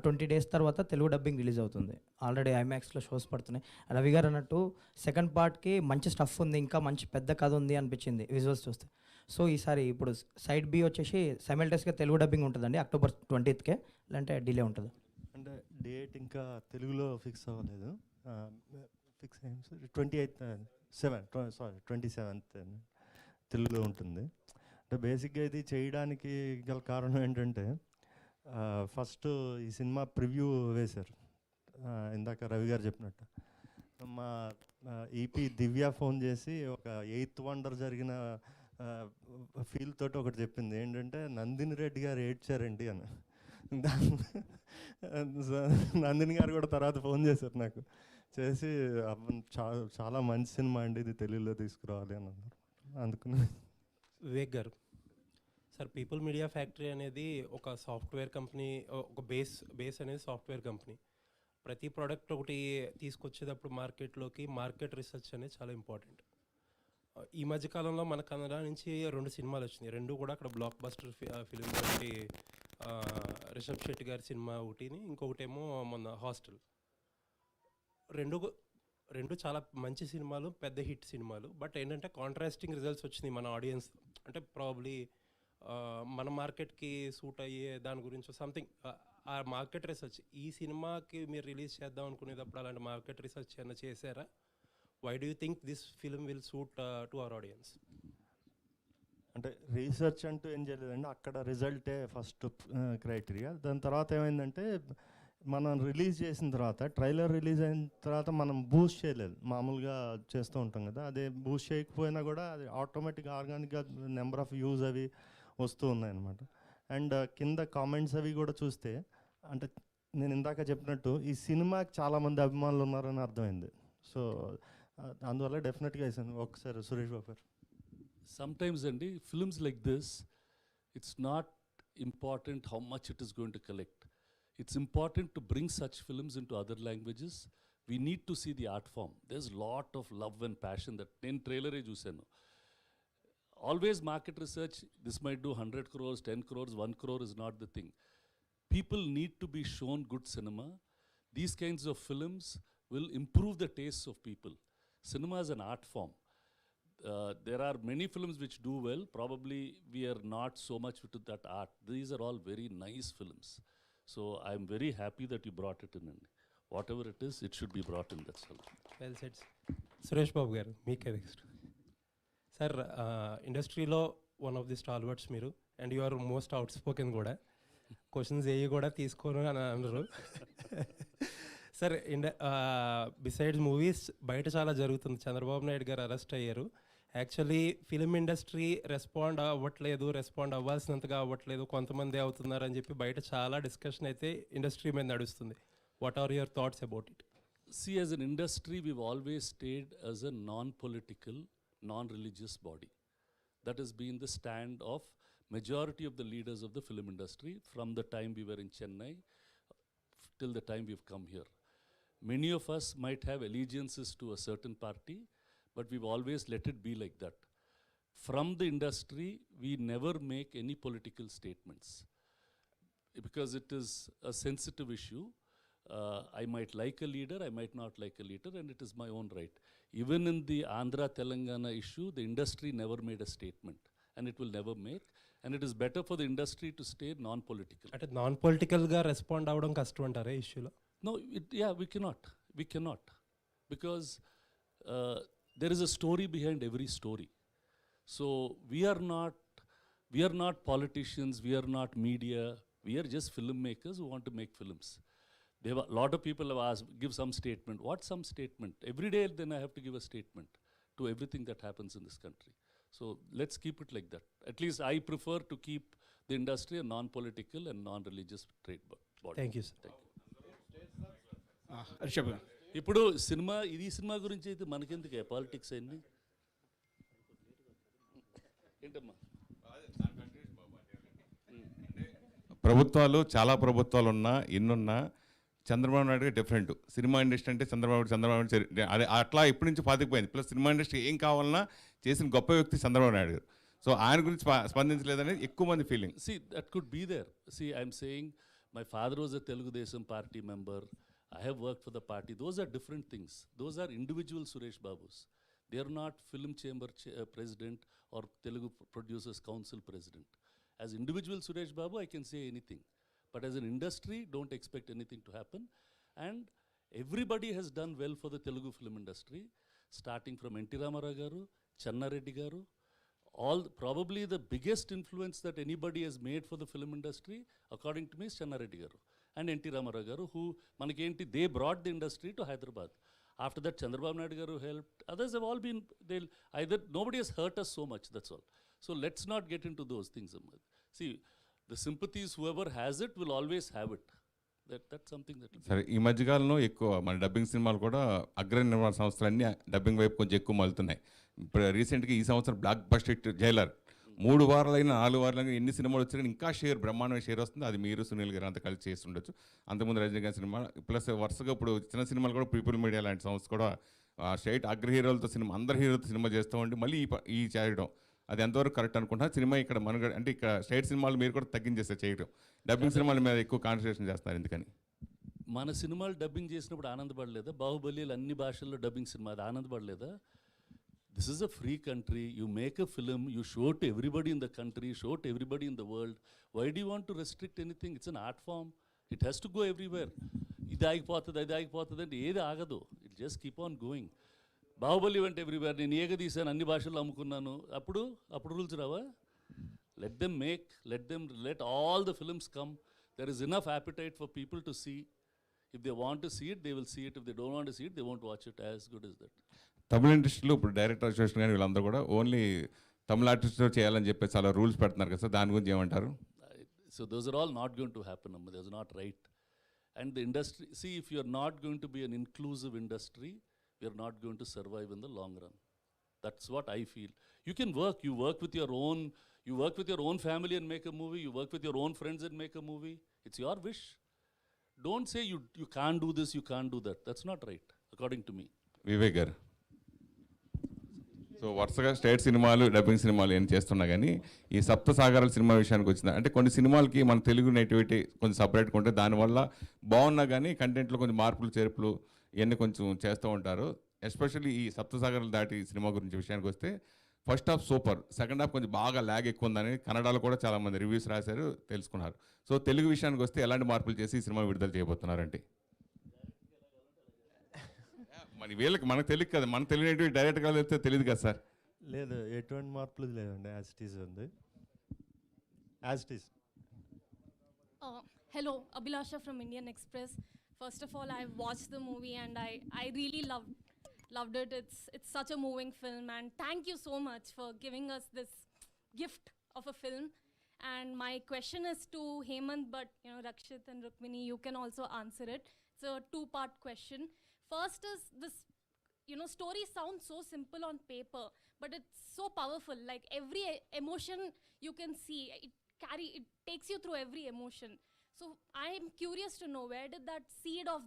20 days తర్వాత Telugu dubbing release అవుతుంది. Already ఐమాక్స్లో shows పడుతున్నాయి. రవి గారు అన్నట్టు సెకండ్ పార్ట్కి మంచి స్టఫ్ ఉంది, ఇంకా మంచి పెద్ద కథ ఉంది అనిపించింది విజువల్స్ చూస్తే. సో ఈసారి ఇప్పుడు సైడ్ బి వచ్చేసి సైమల్టేనియస్గా తెలుగు డబ్బింగ్ ఉంటుందండి October 20th, లేదంటే డిలే ఉంటుంది? అంటే డేట్ ఇంకా తెలుగులో ఫిక్స్ అవ్వలేదు. ఫిక్స్ 27th తెలుగులో ఉంటుంది. అంటే బేసిక్గా ఇది చేయడానికి గల కారణం ఏంటంటే, ఫస్ట్ ఈ సినిమా ప్రివ్యూ వేశారు ఇందాక రవి గారు చెప్పినట్టు. మా ఈపీ దివ్య ఫోన్ చేసి ఒక 8th wonder జరిగిన ఫీల్ తోటి ఒకటి చెప్పింది, ఏంటంటే నందిని రెడ్డి గారు ఏడ్చారండి అని. నందిని గారు కూడా తర్వాత ఫోన్ చేశారు నాకు, చేసి చాలా మంచి సినిమా అండి, ఇది తెలుగులో తీసుకురావాలి అని అన్నారు. అందుకని వివేక్ గారు, సార్ పీపుల్ మీడియా ఫ్యాక్టరీ అనేది ఒక సాఫ్ట్వేర్ కంపెనీ, ఒక బేస్ అనేది సాఫ్ట్వేర్ కంపెనీ. ప్రతి ప్రోడక్ట్ ఒకటి తీసుకొచ్చేటప్పుడు మార్కెట్లోకి మార్కెట్ రీసెర్చ్ అనేది చాలా ఇంపార్టెంట్. ఈ మధ్యకాలంలో మన కన్నడ నుంచి 2 సినిమాలు వచ్చినాయి. 2 కూడా అక్కడ బ్లాక్ బస్టర్ ఫిలిం. ఒకటి రిషబ్ శెట్టి గారి సినిమా ఒకటిని, ఇంకొకటేమో మొన్న హాస్టల్. రెండు చాలా మంచి సినిమాలు, పెద్ద హిట్ సినిమాలు. బట్ ఏంటంటే కాంట్రాస్టింగ్ రిజల్ట్స్ వచ్చినాయి మన ఆడియన్స్. అంటే ప్రాబ్లీ మన మార్కెట్కి సూట్ అయ్యే దాని గురించి సంథింగ్ ఆ మార్కెట్ రీసెర్చ్ ఈ సినిమాకి మీరు రిలీజ్ చేద్దాం అనుకునేటప్పుడు అలాంటి మార్కెట్ రీసెర్చ్ ఏమైనా చేశారా? Why do you think this film will suit to our audience? అంటే రీసెర్చ్ అంటూ ఏం చేయలేదండి, అక్కడ రిజల్టే ఫస్ట్ క్రైటీరియా. దాని తర్వాత ఏమైందంటే, మనం రిలీజ్ చేసిన తర్వాత, ట్రైలర్ రిలీజ్ అయిన తర్వాత మనం బూస్ట్ చేయలేదు, మామూలుగా చేస్తూ ఉంటాం కదా. అదే బూస్ట్ చేయకపోయినా కూడా అది ఆటోమేటిక్గా ఆర్గానిక్గా నెంబర్ ఆఫ్ వ్యూస్ అవి వస్తూ ఉన్నాయన్నమాట. అండ్ కింద కామెంట్స్ అవి కూడా చూస్తే, అంటే నేను ఇందాక చెప్పినట్టు ఈ సినిమాకి చాలామంది అభిమానులు ఉన్నారని అర్థమైంది. సో అందువల్ల డెఫినెట్గా వేసాను. ఒకసారి సురేష్ బాబు గారు. Sometimes అండి films like this, it's not important how much it is going to collect. It's important to bring such films into other languages. We need to see the art form. There's lot of love and passion that నేను ట్రైలరే చూశాను. Always market research, this might do 100 crores, 10 crores, 1 crore is not the thing. People need to be shown good cinema. These kinds of films will improve the tastes of people. Cinema is an art form. There are many films which do well. Probably we are not so much into that art. These are all very nice films. So I'm very happy that you brought it in. Whatever it is, it should be brought in. That's all. Well said. Suresh Babu గారు, మీకే next. Sir ఇండస్ట్రీలో one of the stalwarts మీరు, and you are most outspoken కూడా. Questions ఏవి కూడా తీసుకోను అని అన్నారు. సార్ బిసైడ్స్ మూవీస్ బయట చాలా జరుగుతుంది. చంద్రబాబు నాయుడు గారు అరెస్ట్ అయ్యారు, యాక్చువల్లీ ఫిలిం ఇండస్ట్రీ రెస్పాండ్ అవ్వాల్సినంతగా అవ్వట్లేదు, కొంతమంది అవుతున్నారని చెప్పి బయట చాలా డిస్కషన్ అయితే ఇండస్ట్రీ మీద నడుస్తుంది. What are your thoughts about it? See, as an industry, we've always stayed as a non-political, non-religious body. That has been the stand of majority of the leaders of the film industry from the time we were in Chennai till the time we've come here. Many of us might have allegiances to a certain party, but we've always let it be like that. From the industry, we never make any political statements because it is a sensitive issue. I might like a leader, I might not like a leader, and it is my own right. Even in the Andhra Telangana issue, the industry never made a statement, and it will never make. And it is better for the industry to stay non-political. అంటే non పొలిటికల్గా respond అవ్వడం కష్టం అంటారా ఇష్యూలో? No, we cannot. Because there is a story behind every story. So we are not politicians, we are not media, we are just filmmakers who want to make films. There were a lot of people have asked, give some statement. What some statement? Every day then I have to give a statement to everything that happens in this country. So let's keep it like that. At least I prefer to keep the industry a non-political and non-religious trade body. Thank you, sir. Thank you. ఇప్పుడు cinema గురించి అయితే మనకెందుకే politics అన్ని ఏంటమ్మా? చాలా ప్రభుత్వాలు ఉన్నా ఎన్నున్నా Chandrababu Naidu different. Cinema industry అంటే చంద్రబాబు అదే అట్లా ఇప్పటి నుంచి పాతికిపోయింది. ప్లస్ సినిమా ఇండస్ట్రీ ఏం కావాలన్నా చేసిన గొప్ప వ్యక్తి చంద్రబాబు నాయుడు గారు. సో ఆయన గురించి స్పందించలేదనేది ఎక్కువ మంది feeling. See, that could be there. See, I'm saying my father was a Telugu Desam party member. I have worked for the party. Those are different things. Those are individual Suresh Babus. They are not film chamber president or Telugu Producers Council president. As individual Suresh Babu, I can say anything. But as an industry, don't expect anything to happen. And everybody has done well for the Telugu film industry, starting from N.T. Ramarao garu, Channa Reddy garu. Probably the biggest influence that anybody has made for the film industry, according to me, is Channa Reddy garu and N.T. Ramarao garu, who manakenti they brought the industry to Hyderabad. After that, Chandrababu Naidu garu helped. Others have all been, nobody has hurt us so much, that's all. So let's not get into those things. See, the sympathies, whoever has it will always have it. That's something that... సరే, ఈ మధ్యకాలంలో ఎక్కువ మన dubbing సినిమాలు కూడా అగ్ర నిర్మాణ సంస్థలన్నీ డబ్బింగ్ వైపు కొంచెం ఎక్కువ మలుతున్నాయి. ఇప్పుడు రీసెంట్గా ఈ సంవత్సరం బ్లాక్ బస్టర్ హిట్ జైలర్ 3 వారాలైనా 4 వారాలైనా ఎన్ని సినిమాలు వచ్చినా ఇంకా బ్రహ్మాండమైన షేర్ వస్తుంది. అది మీరు సునీల్ గారు అంతా కలిసి చేస్తుండొచ్చు. అంతకుముందు రజనీకాంత్ సినిమా ప్లస్ వరుసగా ఇప్పుడు చిన్న సినిమాలు కూడా పీపుల్ మీడియా లాంటి సంస్థ కూడా స్ట్రైట్ అగ్ర హీరోలతో సినిమా అందరు హీరోలతో సినిమా చేస్తూ ఉండి మళ్ళీ ఈ చేయడం అది ఎంతవరకు కరెక్ట్ అనుకుంటున్నా? సినిమా ఇక్కడ మనుగడ అంటే ఇక్కడ స్ట్రైట్ సినిమాలు మీరు కూడా తగ్గించేస్తే చేయడం, డబ్బింగ్ సినిమాల మీద ఎక్కువ కాన్సన్ట్రేషన్ చేస్తున్నారు ఎందుకని? మన సినిమాలు డబ్బింగ్ చేసినప్పుడు ఆనందపడలేదా? బాహుబలిలు అన్ని భాషల్లో డబ్బింగ్ సినిమా అది ఆనందపడలేదా? This is a free country. You make a film, you show to everybody in the country, show to everybody in the world. Why do you want to restrict anything? It's an art form. It has to go everywhere. ఇది ఆగిపోతుంది అంటే ఏది ఆగదు. It just keep on going. Baahubali వెంట everywhere. నేను ఏక తీసాను, అన్ని భాషల్లో అమ్ముకున్నాను. అప్పుడు రూల్స్ రావా? Let all the films come. There is enough appetite for people to see. If they want to see it, they will see it. If they don't want to see it, they won't watch it. As good as that. తమిళ ఇండస్ట్రీలో ఇప్పుడు director association కానీ వీళ్ళందరూ కూడా only తమిళ ఆర్టిస్ట్తో చేయాలని చెప్పేసి చాలా rules పెడుతున్నారు కదా సార్, దాని గురించి ఏమంటారు? So those are all not going to happen. That's not right. And the industry, see, if you're not going to be an inclusive industry, we're not going to survive in the long run. That's what I feel. You can work. You work with your own family and make a movie. You work with your own friends and make a movie. It's your wish. Don't say you can't do this, you can't do that. That's not right, according to me. Vivek గారు, so వరుసగా state సినిమాలు dubbing సినిమాలు ఏం చేస్తున్నా కానీ ఈ సప్త సాగరాల cinema విషయానికి వచ్చింది అంటే కొన్ని సినిమాలకి మన తెలుగు నేటివిటీ కొంచెం సపరేట్గా ఉంటే దానివల్ల బాగున్నా కానీ కంటెంట్లో కొంచెం మార్పులు చేర్పులు ఇవన్నీ కొంచెం చేస్తూ ఉంటారు. ఎస్పెషల్లీ ఈ సప్త సాగరాలు దాటి సినిమా గురించి విషయానికి వస్తే first half super, second half కొంచెం బాగా ల్యాగ్ ఎక్కువ ఉందని కన్నడలో కూడా చాలామంది రివ్యూస్ రాశారు, తెలుసుకున్నారు. సో తెలుగు విషయానికి వస్తే ఎలాంటి మార్పులు చేసి ఈ సినిమా విడుదల చేయబోతున్నారంటే? మరి వీళ్ళకి మనకు తెలియదు కదా, మనకు తెలియనివి డైరెక్ట్గా వెళ్తే తెలియదు కదా సార్. లేదు, ఎటువంటి మార్పులు లేదండి, యాజ్ ఇట్ ఈజ్ ఉంది, as it is. Hello, Abhilasha from Indian Express. First of all, I watched the movie and I really Loved it. It's such a moving film, and thank you so much for giving us this gift of a film. And my question is to Hemant, but Rakshit and Rukmini, you can also answer it. It's a two-part question. First is this, story sounds so simple on paper, but it's so powerful. Like every emotion you can see, it takes you through every emotion. So I'm curious to know, where did that seed of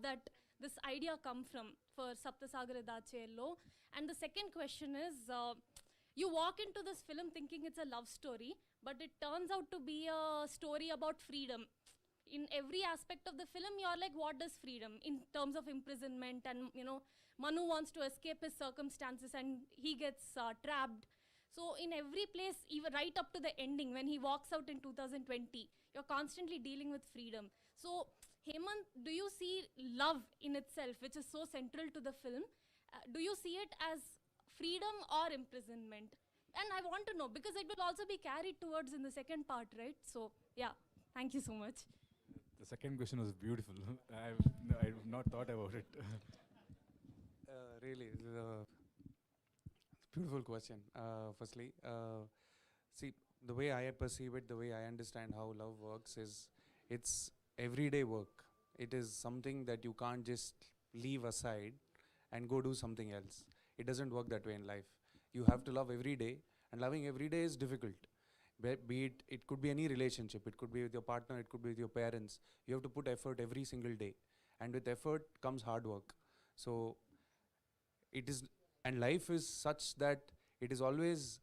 this idea come from for Sapta Sagaralu Dhaati? And the second question is, you walk into this film thinking it's a love story, but it turns out to be a story about freedom. In every aspect of the film, you're like, what is freedom? In terms of imprisonment, and Manu wants to escape his circumstances and he gets trapped. So in every place, even right up to the ending, when he walks out in 2020, you're constantly dealing with freedom. So Hemant, do you see love in itself, which is so central to the film? Do you see it as freedom or imprisonment? And I want to know, because it will also be carried towards in the second part, right? So yeah, thank you so much. The second question was beautiful. I've not thought about it. Really, it's a beautiful question. Firstly, see, the way I perceive it, the way I understand how love works is, it's everyday work. It is something that you can't just leave aside and go do something else. It doesn't work that way in life. You have to love every day, and loving every day is difficult. Be it could be any relationship. It could be with your partner, it could be with your parents. You have to put effort every single day, and with effort comes hard work. So it is, and life is such that it is always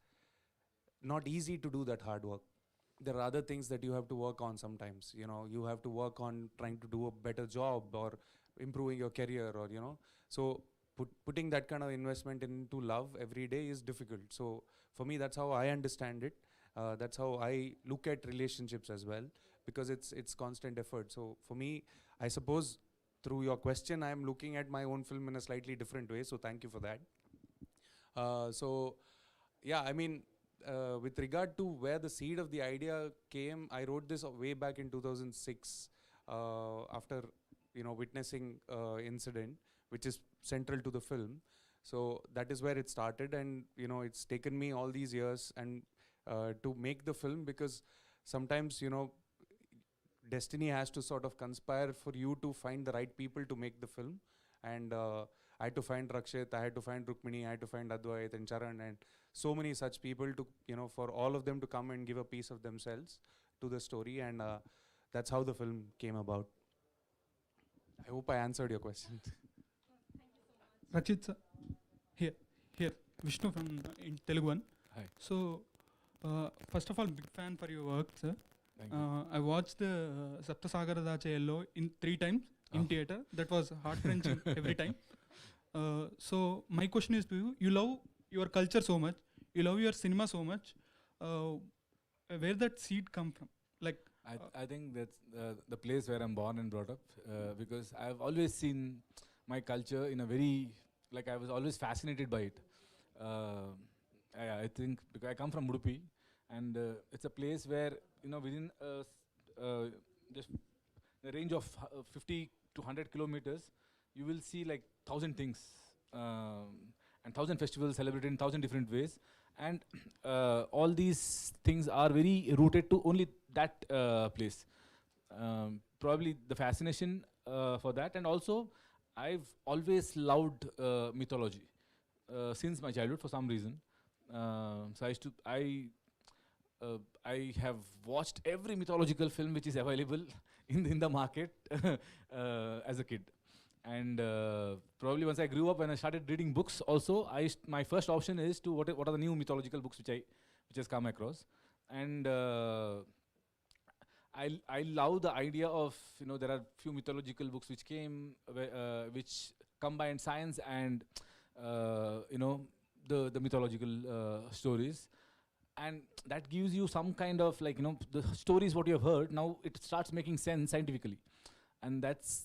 not easy to do that hard work. There are other things that you have to work on sometimes. You have to work on trying to do a better job or improving your career, or so putting that kind of investment into love every day is difficult. So for me, that's how I understand it. That's how I look at relationships as well, because it's constant effort. So for me, I suppose through your question, I'm looking at my own film in a slightly different way. So thank you for that. So yeah, I mean, with regard to where the seed of the idea came, I wrote this way back in 2006 after witnessing incident, which is central to the film. So that is where it started, and it's taken me all these years and to make the film, because sometimes destiny has to sort of conspire for you to find the right people to make the film. And I had to find Rakshit, I had to find Rukmini, I had to find Advait and Charan, and so many such people to for all of them to come and give a piece of themselves to the story, and that's how the film came about. I hope I answered your question. Rakshit sir, here, Vishnu from in Telugu one. Hi. So, first of all, big fan for your work, sir. Thank you. I watched the Sapta Sagaralu Dhaati in 3 times in theater. That was heart-wrenching every time. So my question is to you: you love your culture so much, you love your cinema so much. Where that seed come from? Like, I think that's the place where I'm born and brought up, because I've always seen my culture in a very, like, I was always fascinated by it. I think because I come from Udupi, and it's a place where within just the range of 50 to 100 kilometers, you will see like 1,000 things and 1,000 festivals celebrated in 1,000 different ways, and all these things are very rooted to only that place. Probably the fascination for that, and also I've always loved mythology since my childhood for some reason. So I have watched every mythological film which is available in the market as a kid. And probably once I grew up and I started reading books also, my first option is to what are the new mythological books which has come across. And I love the idea of, there are few mythological books which came, which combine science and, the mythological stories. And that gives you some kind of like, the stories what you have heard, now it starts making sense scientifically. And that's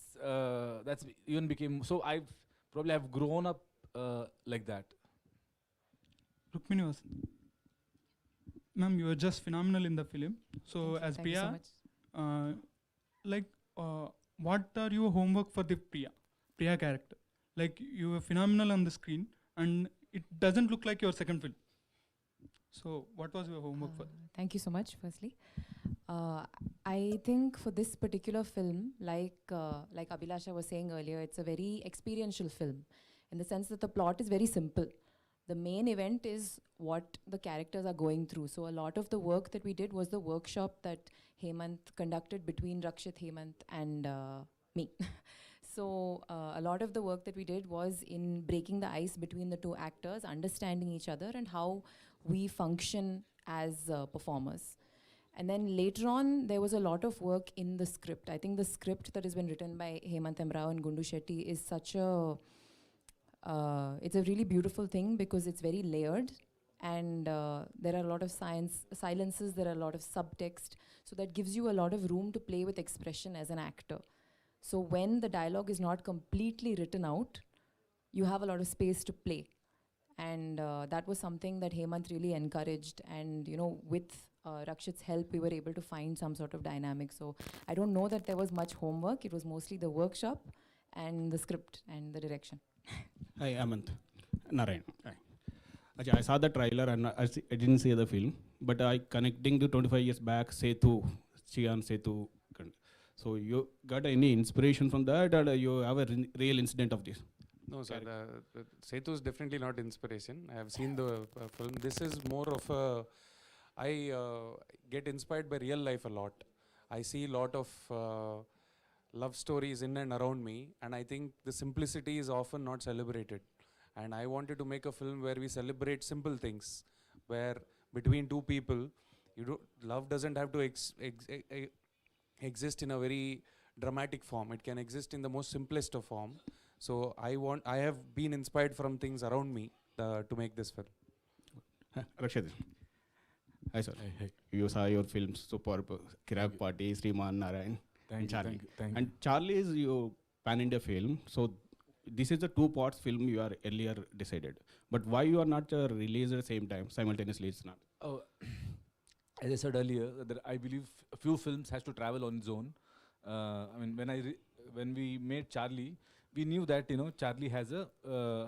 even became, so I probably have grown up like that. Rukmini was, ma'am, you were just phenomenal in the film. So as Thank you so Priya, much. what are your homework for the Priya character? like you were phenomenal on the screen, and it doesn't look like your second film. So what was your homework for? Thank you so much, firstly. I think for this particular film, like Abhilasha was saying earlier, it's a very experiential film in the sense that the plot is very simple. The main event is what the characters are going through. So a lot of the work that we did was the workshop that Hemant conducted between Rakshit, Hemant and me. So a lot of the work that we did was in breaking the ice between the two actors, understanding each other and how we function as performers. And then later on, there was a lot of work in the script. I think the script that has been written by Hemant Emrao and Gundu Shetty is such a, it's a really beautiful thing because it's very layered, and there are a lot of silences, there are a lot of subtext, so that gives you a lot of room to play with expression as an actor. So when the dialogue is not completely written out, you have a lot of space to play. And that was something that Hemant really encouraged, and you know, with Rakshit's help, we were able to find some sort of dynamic. So I don't know that there was much homework. It was mostly the workshop and the script and the direction. Hi, Amant. Narayan. Hi. Actually, I saw the trailer and I didn't see the film, but I connecting to 25 years back, Setu, Chian Setu. So you got any inspiration from that, or you have a real incident of this? No, sir. Setu is definitely not inspiration. I have seen the film. This is more of a. I get inspired by real life a lot. I see a lot of love stories in and around me, and I think the simplicity is often not celebrated. And I wanted to make a film where we celebrate simple things, where between two people, love doesn't have to exist in a very dramatic form. It can exist in the most simplest of form. So I have been inspired from things around me to make this film. Rakshit. Hi sir. Hey. You saw your films, Superb, Kirak Party, Sriman, Narayan, and Charlie. Thank you. And Charlie is your pan-India film. So this is a two-parts film you are earlier decided. But why you are not released at the same time, simultaneously? It's not. Oh, as I said earlier, that I believe a few films has to travel on its own. I mean, when we made Charlie, we knew that Charlie has a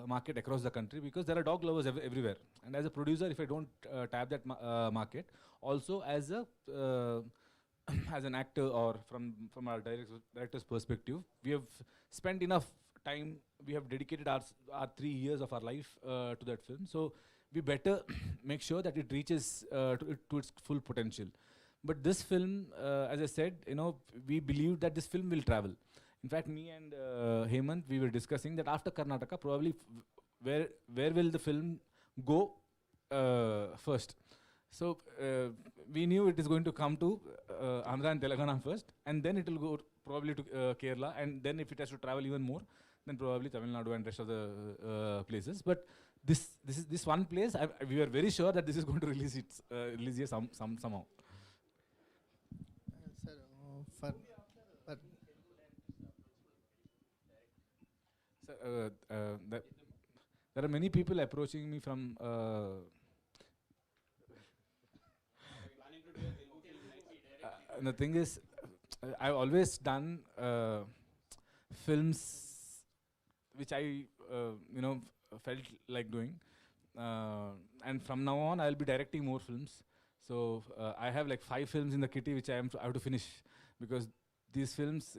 market across the country because there are dog lovers everywhere. And as a producer, if I don't tap that market, also as a as an actor or from our director's perspective, we have spent enough time. We have dedicated our 3 years of our life to that film. So we better make sure that it reaches to its full potential. But this film, as I said, we believe that this film will travel. In fact, me and Hemant, we were discussing that after Karnataka, probably where will the film go first? So we knew it is going to come to Andhra and Telangana first, and then it will go probably to Kerala, and then if it has to travel even more, then probably Tamil Nadu and rest of the places. But this one place, we were very sure that this is going to release here somehow. Sir, there are many people approaching me from. And the thing is, I've always done films which I felt like doing, and from now on I'll be directing more films. So I have like 5 films in the kitty which I have to finish, because these films,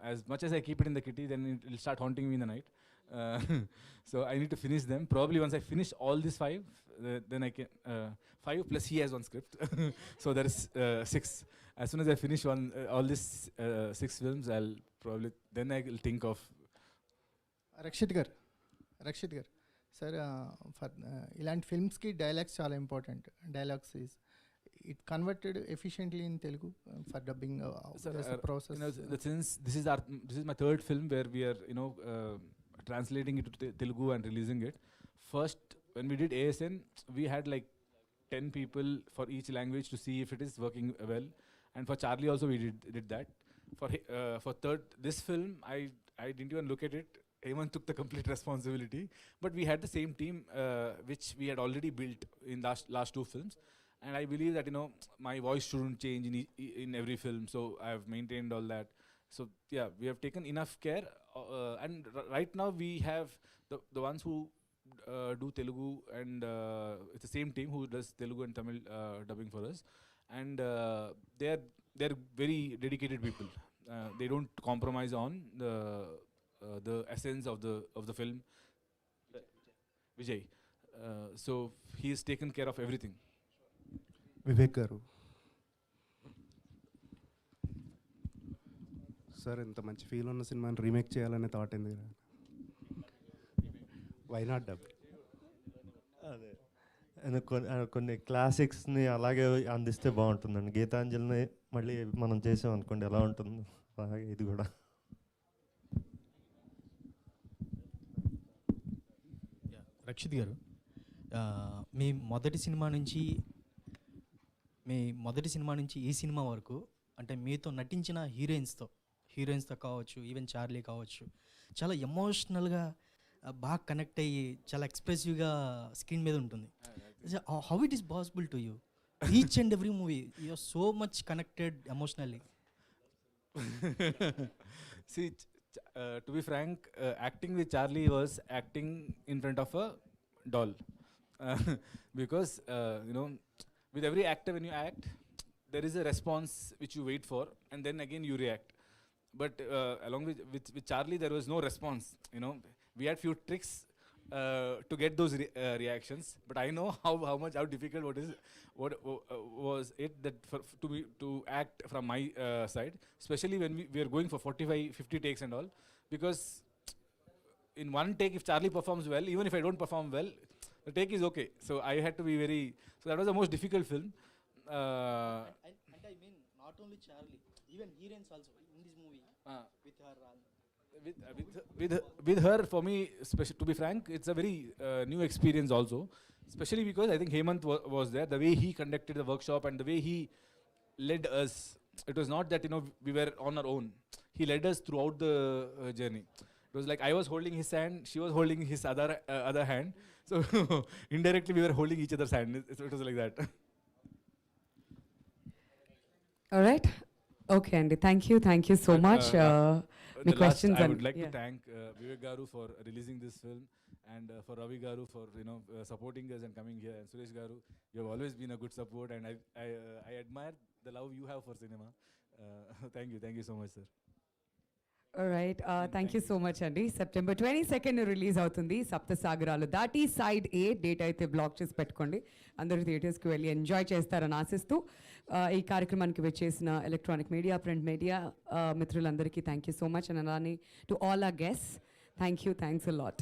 as much as I keep it in the kitty, then it will start haunting me in the night. So I need to finish them. Probably once I finish all these 5, then I can 5 plus he has 1 script. So there is 6. As soon as I finish all these 6 films, I'll probably then I will think of. Rakshit gar, sir, for ilant films ki dialogues chala important. Dialogues is it converted efficiently in Telugu for dubbing. There's a process. Since this is my 3rd film where we are translating it to Telugu and releasing it. First, when we did ASN, we had like 10 people for each language to see if it is working well. And for Charlie also we did that. For this film, I didn't even look at it. Hemant took the complete responsibility. But we had the same team which we had already built in last 2 films. And I believe that my voice shouldn't change in every film. So I have maintained all that. So yeah, we have taken enough care, and right now we have the ones who do Telugu, and it's the same team who does Telugu and Tamil dubbing for us, and they're very dedicated people. They don't compromise on the essence of the film. Vijay, so he has taken care of everything. Vivek గారు, sir ఇంత మంచి feel ఉన్న సినిమాని remake చేయాలనే thought ఏంది? Why not dub? అదే కొన్ని క్లాసిక్స్ని అలాగే అందిస్తే బాగుంటుందండి. గీతాంజలిని మళ్ళీ మనం చేసాం అనుకోండి ఎలా ఉంటుంది, అలాగే ఇది కూడా. రక్షిత్ గారు, మీ మొదటి సినిమా నుంచి ఈ సినిమా వరకు అంటే మీతో నటించిన హీరోయిన్స్తో కావచ్చు, ఈవెన్ చార్లీ కావచ్చు, చాలా ఎమోషనల్గా బాగా కనెక్ట్ అయ్యి చాలా ఎక్స్ప్రెసివ్గా స్క్రీన్ మీద ఉంటుంది. How it is possible to you? Each and every movie you are so much connected emotionally. See, to be frank, acting with Charlie was acting in front of a doll. Because, with every actor when you act, there is a response which you wait for, and then again you react. But along with Charlie, there was no response. We had few tricks to get those reactions. But I know how difficult what was it that to act from my side, especially when we are going for 45-50 takes and all. Because in one take, if Charlie performs well, even if I don't perform well, the take is okay. So I had to be very. So that was the most difficult film. And I mean, not only Charlie, even heroines also in this movie with her. With her, for me, to be frank, it's a very new experience also. Especially because I think Hemant was there. The way he conducted the workshop and the way he led us, it was not that we were on our own. He led us throughout the journey. It was like I was holding his hand, she was holding his other hand. So indirectly we were holding each other's hand. It was like that. All right. Okay, Andy. Thank you so much. My questions. I would like to thank Vivek Garu for releasing this film, and for Ravi Garu for supporting us and coming here, and Suresh Garu, you have always been a good support, and I admire the love you have for cinema. Thank you so much, sir. All right. Thank you so much, Andy. September 22nd release అవుతుంది సప్త సాగరాలు దాటి side ఏ. Date అయితే black చేసి పెట్టుకోండి. అందరూ థియేటర్స్కి వెళ్ళి enjoy చేస్తారని ఆశిస్తూ ఈ కార్యక్రమానికి వచ్చేసిన ఎలక్ట్రానిక్ మీడియా, ప్రింట్ మీడియా మిత్రులందరికీ thank you so much. And అలానే to all our guests thanks a lot.